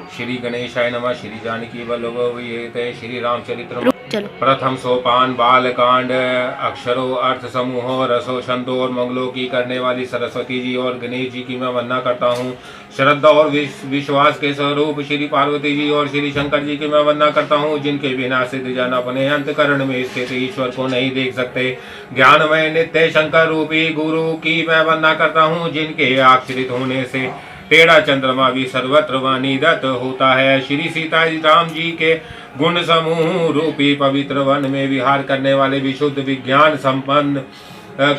श्री गणेशाय नमः। श्री जानकी वल्लभ श्री रामचरित्र प्रथम सोपान बालकांड। अक्षरों अर्थ समूहों रसो छंदों और मंगलों की करने वाली सरस्वती जी और गणेश जी की मैं वंदना करता हूँ। श्रद्धा और विश्वास के स्वरूप श्री पार्वती जी और श्री शंकर जी की मैं वंदना करता हूँ, जिनके बिना सिद्ध जन अपने अंतकरण में स्थित ईश्वर को नहीं देख सकते। ज्ञानमय नित्य शंकर रूपी गुरु की मैं वंदना करता हूँ, जिनके आश्रित होने से टेढ़ा चंद्रमा भी सर्वत्र वाणीदत्त होता है। श्री सीता राम जी के गुण समूह रूपी पवित्र वन में विहार करने वाले विशुद्ध विज्ञान संपन्न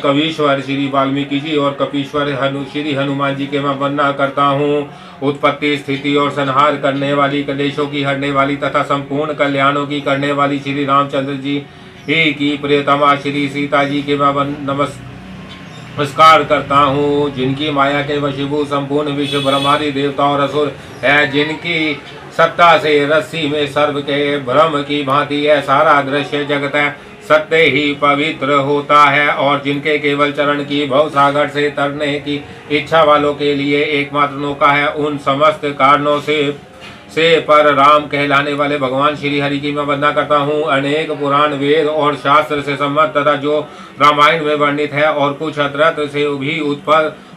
कवीश्वर श्री वाल्मीकि जी और कपीश्वर श्री हनुमान जी के मैं वंदना करता हूँ। उत्पत्ति स्थिति और संहार करने वाली, कलेशों की हरने वाली तथा संपूर्ण कल्याणों की करने वाली श्री रामचंद्र जी ही की प्रियतमा श्री सीता जी के मैं नमस्कार करता हूँ, जिनकी माया के वशीभूत संपूर्ण विश्व ब्रह्मादि देवता और असुर है, जिनकी सत्ता से रस्सी में सर्व के भ्रम की भांति है सारा दृश्य जगत है सत्य ही पवित्र होता है, और जिनके केवल चरण की भव सागर से तरने की इच्छा वालों के लिए एकमात्र नौका है। उन समस्त कारणों से पर राम कहलाने वाले भगवान श्री हरि की मैं वंदना करता हूँ। अनेक पुराण वेद और शास्त्र से सम्मत तथा जो रामायण में वर्णित है और कुछ अत्रत से भी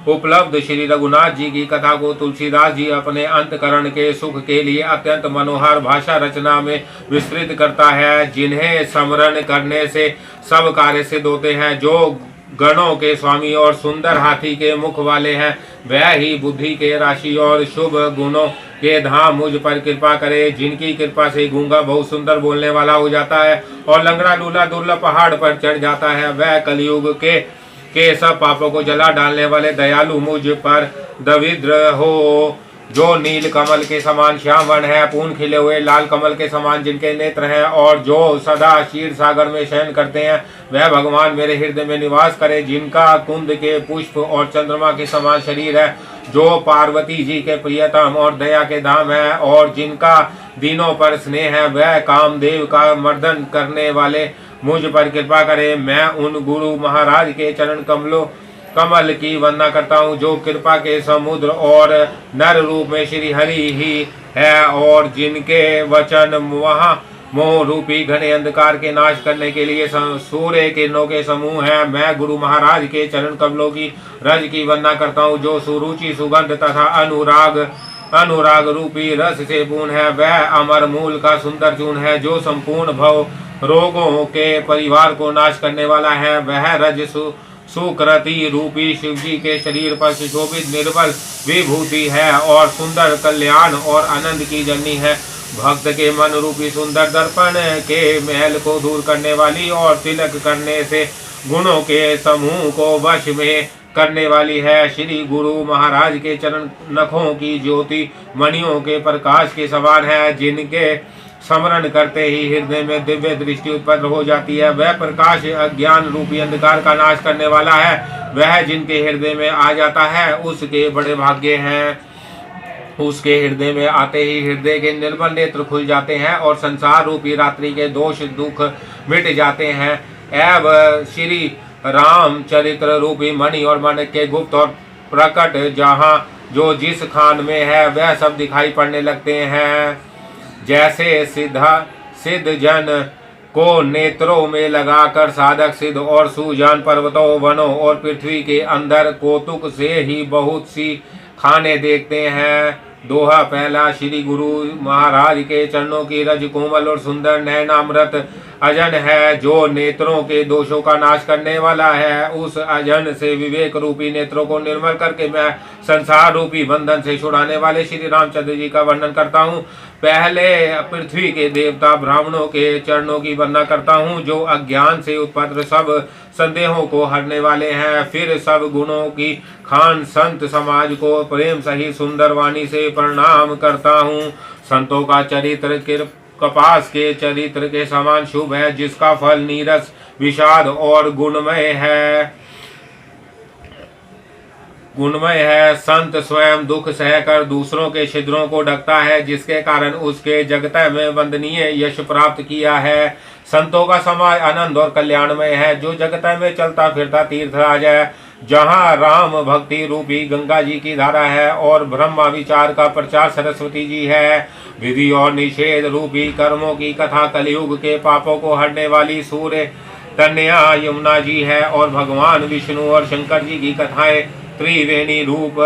उपलब्ध श्री रघुनाथ जी की कथा को तुलसीदास जी अपने अंतकरण के सुख के लिए अत्यंत मनोहर भाषा रचना में विस्तृत करता है, जिन्हें स्मरण करने से सब कार्य सिद्ध होते हैं। जो गणों के स्वामी और सुंदर हाथी के मुख वाले हैं, वह ही बुद्धि के राशि और शुभ गुणों के धाम मुझ पर कृपा करे, जिनकी कृपा से गूंगा बहुत सुंदर बोलने वाला हो जाता है और लंगड़ा लूला दुर्लभ पहाड़ पर चढ़ जाता है। वह कलयुग के सब पापों को जला डालने वाले दयालु मुझ पर दविद्र हो। जो नील कमल के समान श्याम वर्ण है, पूर्ण खिले हुए लाल कमल के समान जिनके नेत्र हैं, और जो सदा क्षीर सागर में शयन करते हैं, वह भगवान मेरे हृदय में निवास करे। जिनका कुंद के पुष्प और चंद्रमा के समान शरीर है, जो पार्वती जी के प्रियतम और दया के धाम है, और जिनका दीनों पर स्नेह है, वह कामदेव का मर्दन करने वाले मुझ पर कृपा करे। मैं उन गुरु महाराज के चरण कमल की वंदना करता हूँ, जो कृपा के समुद्र और नर रूप में श्री हरि ही है, और जिनके वचन वहाँ मोह रूपी घने अंधकार के नाश करने के लिए सूर्य किरणों के समूह है। मैं गुरु महाराज के चरण कमलों की रज की वंदना करता हूँ, जो सुरुचि सुगंध तथा अनुराग रूपी रस से पूर्ण है। वह अमर मूल का सुंदर चूर्ण है, जो संपूर्ण भव रोगों के परिवार को नाश करने वाला है। वह रज सुकृति रूपी शिव जी के शरीर पर सुशोभित निर्बल विभूति है, और सुंदर कल्याण और आनंद की जननी है। भक्त के मन रूपी सुंदर दर्पण के महल को दूर करने वाली और तिलक करने से गुणों के समूह को वश में करने वाली है। श्री गुरु महाराज के चरण नखों की ज्योति मणियों के प्रकाश के समान है, जिनके स्मरण करते ही हृदय में दिव्य दृष्टि उत्पन्न हो जाती है। वह प्रकाश अज्ञान रूपी अंधकार का नाश करने वाला है। वह जिनके हृदय में आ जाता है, उसके बड़े भाग्य हैं। उसके हृदय में आते ही हृदय के निर्मल नेत्र खुल जाते हैं, और संसार रूपी रात्रि के दोष दुख मिट जाते हैं। एवं श्री राम चरित्र रूपी मणि और मन के गुप्त और प्रकट जहाँ जो जिस खान में है, वह सब दिखाई पड़ने लगते हैं। जैसे सिद्ध जन को नेत्रों में लगाकर साधक सिद्ध और सुजान पर्वतों वनों और पृथ्वी के अंदर कौतुक से ही बहुत सी खाने देखते हैं। दोहा पहला। श्री गुरु महाराज के चरणों की रज कोमल और सुंदर नैनामृत अजन है, जो नेत्रों के दोषों का नाश करने वाला है। उस अजन से विवेक रूपी नेत्रों को निर्मल करके मैं संसार रूपी बंधन से छुड़ाने वाले श्री रामचंद्र जी का वर्णन करता हूँ। पहले पृथ्वी के देवता ब्राह्मणों के चरणों की वंदना करता हूँ, जो अज्ञान से उत्पन्न सब संदेहों को हरने वाले हैं। फिर सब गुणों की खान संत समाज को प्रेम सही सुंदर वाणी से प्रणाम करता हूँ। संतों का चरित्र कपास के चरित्र के समान शुभ है, जिसका फल नीरस विषाद और गुणमय है। संत स्वयं दुख सहकर दूसरों के छिद्रों को ढकता है, जिसके कारण उसके जगत में वंदनीय यश प्राप्त किया है। संतों का समाज आनंद और कल्याणमय है, जो जगत में चलता फिरता तीर्थराज है। जहाँ राम भक्ति रूपी गंगा जी की धारा है और ब्रह्मा विचार का प्रचार सरस्वती जी है। विधि और निषेध रूपी कर्मों की कथा कलयुग के पापों को हरने वाली सूर्य कन्या यमुना जी है और भगवान विष्णु और शंकर जी की कथाएं त्रिवेणी रूप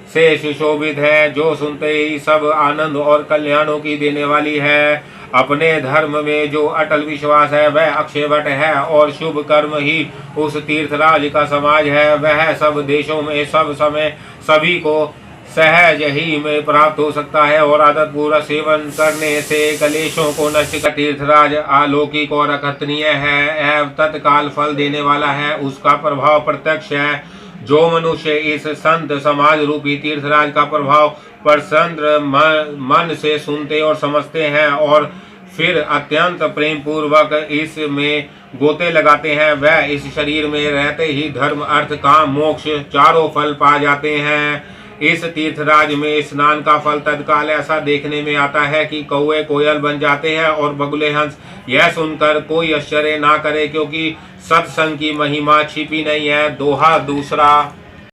से सुशोभित है, जो सुनते ही सब आनंद और कल्याणों की देने वाली है। अपने धर्म में जो अटल विश्वास है वह अक्षयवट है और शुभ कर्म ही उस तीर्थराज का समाज है। वह सब देशों में सब समय सभी को सहज ही में प्राप्त हो सकता है और आदत पूर्वक सेवन करने से कलेशों को नष्ट कर। तीर्थराज अलौकिक और अकथनीय है, एवं तत्काल फल देने वाला है, उसका प्रभाव प्रत्यक्ष है। जो मनुष्य इस संत समाज रूपी तीर्थराज का प्रभाव प्रसन्न मन से सुनते और समझते हैं और फिर अत्यंत प्रेम पूर्वक इसमें गोते लगाते हैं, वह इस शरीर में रहते ही धर्म अर्थ काम मोक्ष चारों फल पा जाते हैं। इस तीर्थराज में स्नान का फल तत्काल ऐसा देखने में आता है कि कौवे कोयल बन जाते हैं और बगुले हंस। यह सुनकर कोई आश्चर्य ना करे, क्योंकि सत्संग की महिमा छिपी नहीं है। दोहा दूसरा।